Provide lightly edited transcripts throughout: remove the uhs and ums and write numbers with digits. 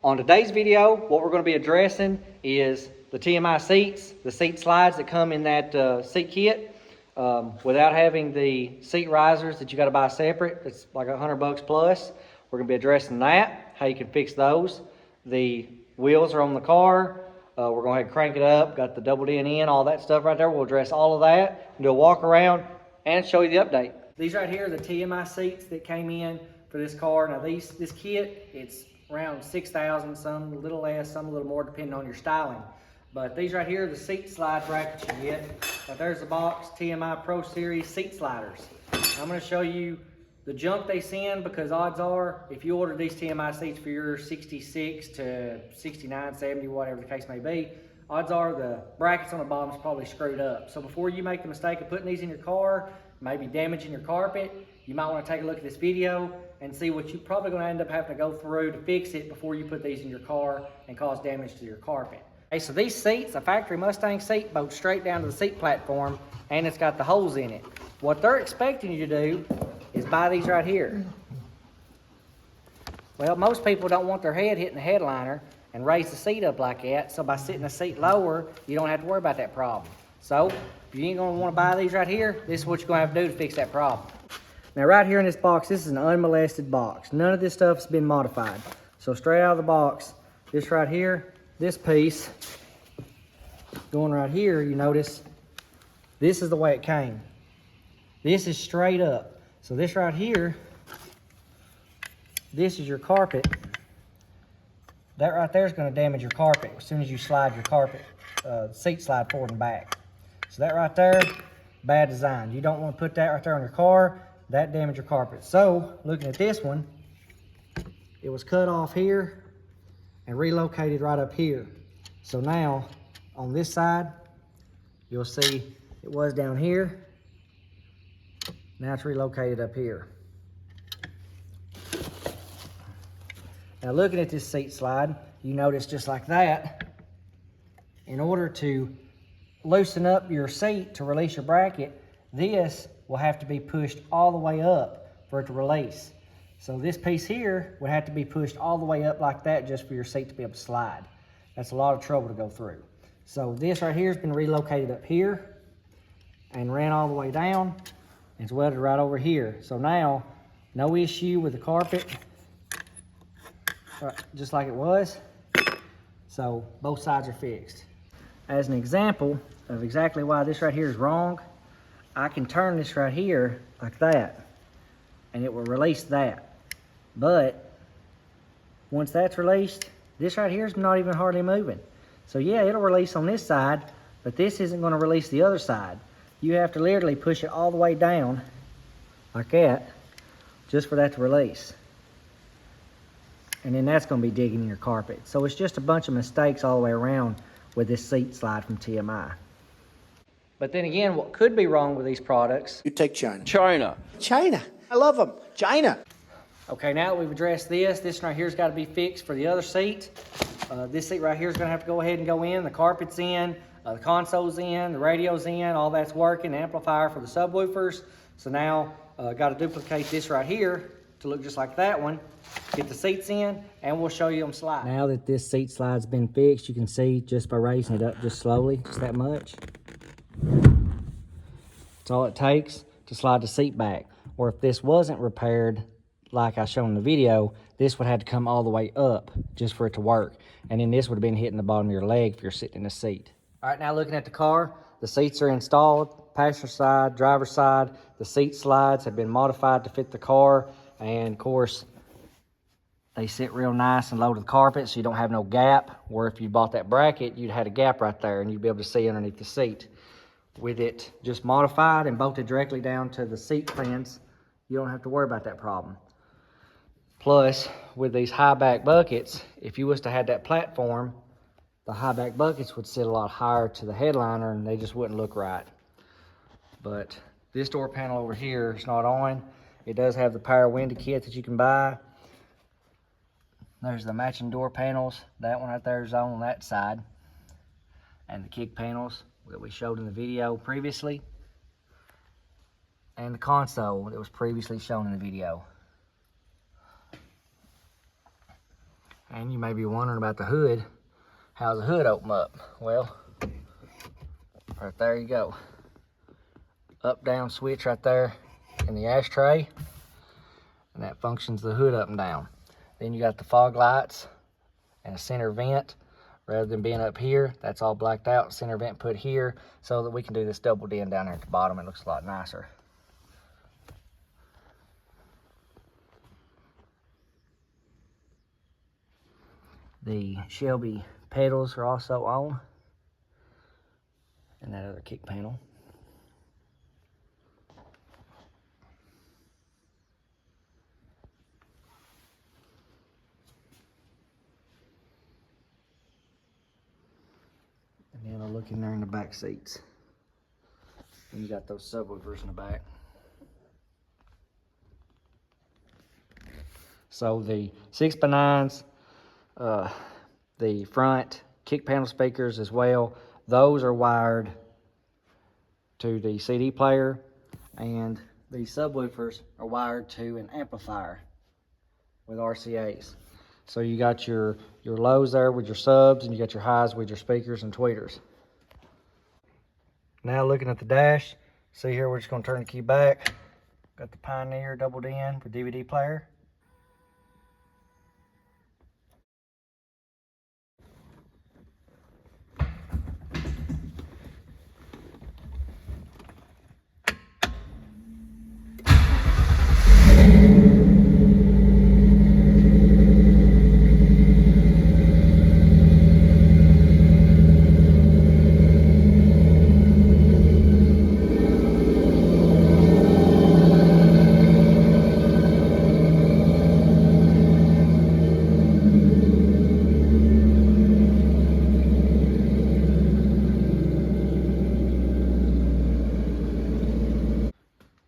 On today's video, what we're going to be addressing is the TMI seats, the seat slides that come in that seat kit. Without having the seat risers that you got to buy separate, it's like $100 plus. We're going to be addressing that, how you can fix those. The wheels are on the car. We're going to crank it up, got the double din in, all that stuff right there. We'll address all of that, do a walk around, and show you the update. These right here are the TMI seats that came in for this car. Now this kit, it's around 6,000, some a little less, some a little more, depending on your styling. But these right here are the seat slide brackets you get. But there's the box TMI Pro Series seat sliders. I'm going to show you the junk they send, because odds are, if you order these TMI seats for your 66 to 69, 70, whatever the case may be, odds are the brackets on the bottom is probably screwed up. So before you make the mistake of putting these in your car, maybe damaging your carpet, you might want to take a look at this video and see what you're probably going to end up having to go through to fix it before you put these in your car and cause damage to your carpet. Okay, so these seats, a factory Mustang seat, bolts straight down to the seat platform, and it's got the holes in it. What they're expecting you to do is buy these right here. Well, most people don't want their head hitting the headliner and raise the seat up like that, so by sitting the seat lower, you don't have to worry about that problem. So, if you ain't going to want to buy these right here, this is what you're going to have to do to fix that problem. Now right here in this box, this is an unmolested box. None of this stuff has been modified. So straight out of the box, this right here, this piece, going right here, you notice, this is the way it came. This is straight up. So this right here, this is your carpet. That right there is going to damage your carpet as soon as you slide your carpet, seat slide forward and back. So that right there, bad design. You don't want to put that right there on your car. That damaged your carpet. So, looking at this one, it was cut off here and relocated right up here. So now, on this side, you'll see it was down here. Now it's relocated up here. Now looking at this seat slide, you notice just like that, in order to loosen up your seat to release your bracket, this will have to be pushed all the way up for it to release. So this piece here would have to be pushed all the way up like that just for your seat to be able to slide. That's a lot of trouble to go through. So this right here has been relocated up here and ran all the way down. And it's welded right over here. So now, no issue with the carpet, just like it was. So both sides are fixed. As an example of exactly why this right here is wrong, I can turn this right here like that, and it will release that. But once that's released, this right here is not even hardly moving. So yeah, it'll release on this side, but this isn't going to release the other side. You have to literally push it all the way down like that just for that to release. And then that's going to be digging in your carpet. So it's just a bunch of mistakes all the way around with this seat slide from TMI. But then again, what could be wrong with these products? You take China. China. I love them. China. Okay, now that we've addressed this right here's got to be fixed for the other seat. This seat right here is going to have to go ahead and go in. The carpet's in, the console's in, the radio's in, all that's working, the amplifier for the subwoofers. So now, got to duplicate this right here to look just like that one. Get the seats in, and we'll show you them slide. Now that this seat slide's been fixed, you can see just by raising it up just slowly, just that much. That's all it takes to slide the seat back. Or if this wasn't repaired, like I showed in the video, this would have to come all the way up just for it to work. And then this would have been hitting the bottom of your leg if you're sitting in the seat. All right, now looking at the car, the seats are installed, passenger side, driver's side. The seat slides have been modified to fit the car. And of course, they sit real nice and low to the carpet, so you don't have no gap. Where if you bought that bracket, you'd had a gap right there and you'd be able to see underneath the seat. With it just modified and bolted directly down to the seat pins, you don't have to worry about that problem. Plus, with these high back buckets, if you was to have that platform, the high back buckets would sit a lot higher to the headliner and they just wouldn't look right. But this door panel over here is not on. It does have the power window kit that you can buy. There's the matching door panels. That one right there is on that side. And the kick panels that we showed in the video previously. And the console that was previously shown in the video. And you may be wondering about the hood. How's the hood open up? Well, right there you go. Up down switch right there in the ashtray, and that functions the hood up and down. Then you got the fog lights and a center vent. Rather than being up here, that's all blacked out. Center vent put here so that we can do this double din down there at the bottom. It looks a lot nicer. The Shelby pedals are also on, and that other kick panel. And then I'll look in there in the back seats. And you got those subwoofers in the back. So the 6x9s, the front kick panel speakers as well, those are wired to the CD player, and the subwoofers are wired to an amplifier with RCAs. So you got your lows there with your subs, and you got your highs with your speakers and tweeters. Now looking at the dash, see here, we're just going to turn the key back. Got the Pioneer doubled in for DVD player.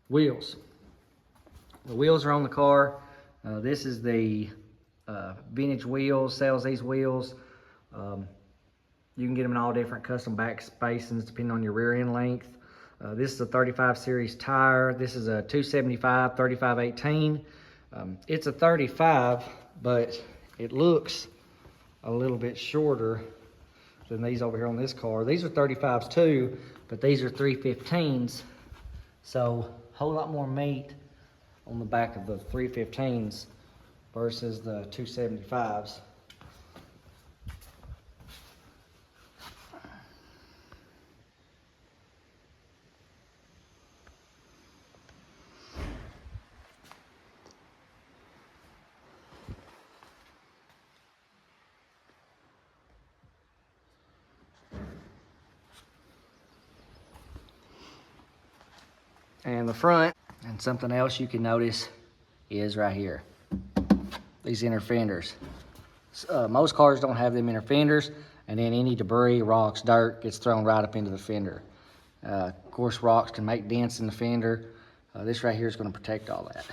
Wheels. The wheels are on the car. This is the vintage wheels, sells these wheels. You can get them in all different custom back spacings depending on your rear end length. This is a 35 series tire. This is a 275 35/18. It's a 35, but it looks a little bit shorter than these over here on this car. These are 35s too, but these are 315s. So a whole lot more meat on the back of the 315s versus the 275s. And the front, and something else you can notice is right here, these inner fenders. Most cars don't have them inner fenders, and then any debris, rocks, dirt gets thrown right up into the fender. Of course, rocks can make dents in the fender. This right here is going to protect all that.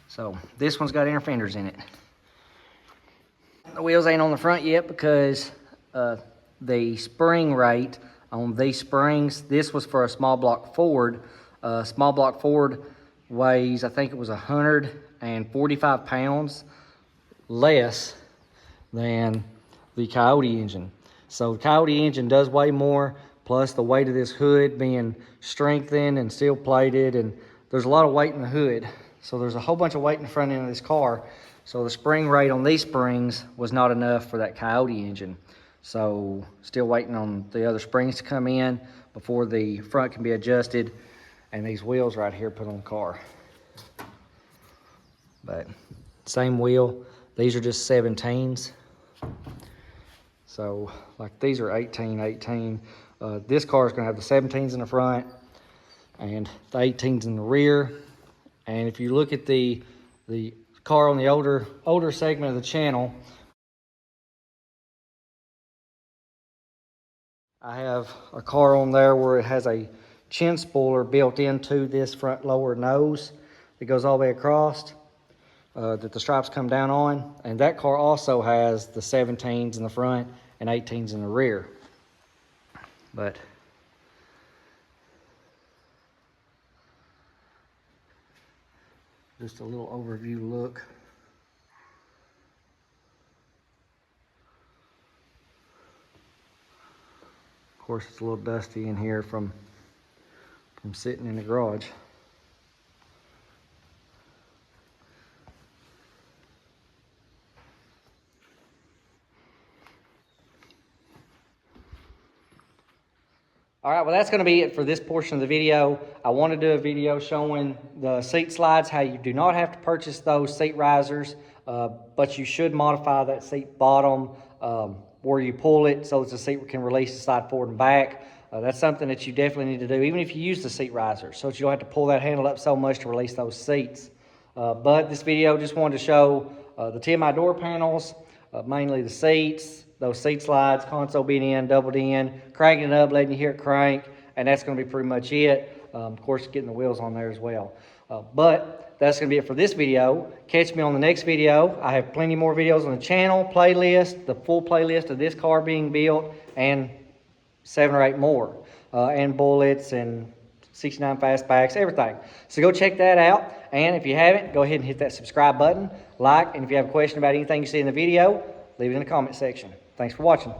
So this one's got inner fenders in it. The wheels ain't on the front yet because the spring rate on these springs, this was for a small block Ford. Small block Ford weighs, I think it was 145 pounds less than the Coyote engine. So the Coyote engine does weigh more, plus the weight of this hood being strengthened and steel plated, and there's a lot of weight in the hood. So there's a whole bunch of weight in the front end of this car. So the spring rate on these springs was not enough for that Coyote engine. So still waiting on the other springs to come in before the front can be adjusted and these wheels right here put on the car. But same wheel. These are just 17s. So like these are 18. This car is going to have the 17s in the front and the 18s in the rear. And if you look at the car on the older segment of the channel, I have a car on there where it has a chin spoiler built into this front lower nose that goes all the way across, that the stripes come down on. And that car also has the 17s in the front and 18s in the rear. But Just a little overview look. Of course, it's a little dusty in here from sitting in the garage. All right, well, that's going to be it for this portion of the video. I want to do a video showing the seat slides, how you do not have to purchase those seat risers, but you should modify that seat bottom where you pull it so that the seat can release the slide forward and back. That's something that you definitely need to do, even if you use the seat riser, so that you don't have to pull that handle up so much to release those seats. But this video just wanted to show the TMI door panels, mainly the seats, those seat slides, console being in, doubled in, cranking it up, letting you hear it crank, and that's going to be pretty much it. Of course, getting the wheels on there as well. But that's going to be it for this video. Catch me on the next video. I have plenty more videos on the channel, playlist, the full playlist of this car being built, and 7 or 8 more, and bullets and 69 fastbacks, everything. So go check that out. And if you haven't, go ahead and hit that subscribe button, like, and if you have a question about anything you see in the video, leave it in the comment section. Thanks for watching.